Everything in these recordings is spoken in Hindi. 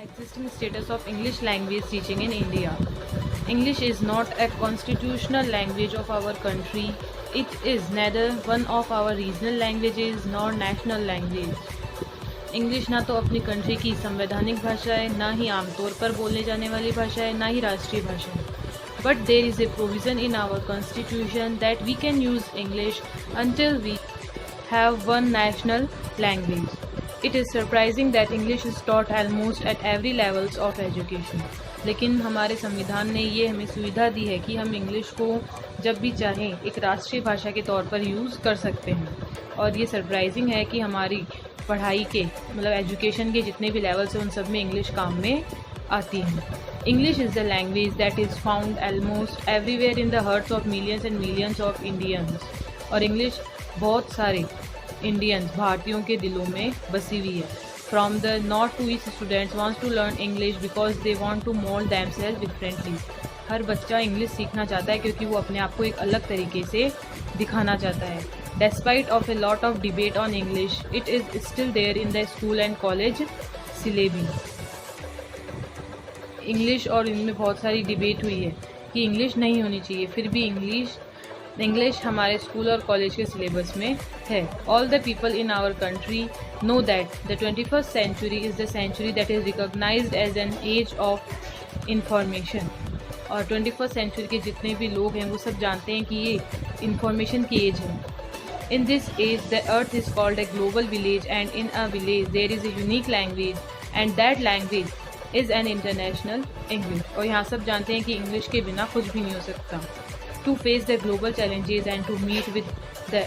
Existing status of English language teaching in India. English is not a constitutional language of our country. It is neither one of our regional languages nor national language. English ना तो अपनी कंट्री की संवैधानिक भाषा है, ना ही आमतौर पर बोलने जाने वाली भाषा है, ना ही राष्ट्रीय भाषा है. But there is a provision in our constitution that we can use English until we have one national language. It is surprising that English is taught almost at every levels of education. लेकिन हमारे संविधान ने ये हमें सुविधा दी है कि हम इंग्लिश को जब भी चाहें एक राष्ट्रीय भाषा के तौर पर यूज़ कर सकते हैं. और ये सरप्राइजिंग है कि हमारी पढ़ाई के मतलब एजुकेशन के जितने भी लेवल्स हैं उन सब में इंग्लिश काम में आती है. English is the language that is found almost everywhere in the hearts of millions and millions of Indians. और इंग्लिश बहुत सारे इंडियंस भारतीयों के दिलों में बसी हुई है. From the north to east students wants to learn English because they want to mould themselves differently. हर बच्चा इंग्लिश सीखना चाहता है क्योंकि वो अपने आप को एक अलग तरीके से दिखाना चाहता है. Despite of a lot of debate on English, it is still there in the school and college syllabi. English और इनमें बहुत सारी डिबेट हुई है कि इंग्लिश नहीं होनी चाहिए, फिर भी इंग्लिश हमारे स्कूल और कॉलेज के सिलेबस में है. All the people in our country know that the 21st century is the century that is recognized as an age of information. और 21st century के जितने भी लोग हैं वो सब जानते हैं कि ये इंफॉर्मेशन की एज है. In this age, the earth is called a global village, and in a village there is a unique language, and that language is an international English. और यहाँ सब जानते हैं कि इंग्लिश के बिना कुछ भी नहीं हो सकता. To face the global challenges and to meet with the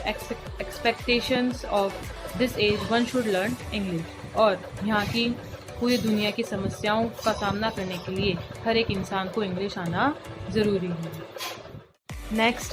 expectations of this age, one should learn English. और यहाँ की पूरी दुनिया की समस्याओं का सामना करने के लिए हर एक इंसान को इंग्लिश आना ज़रूरी है. नेक्स्ट है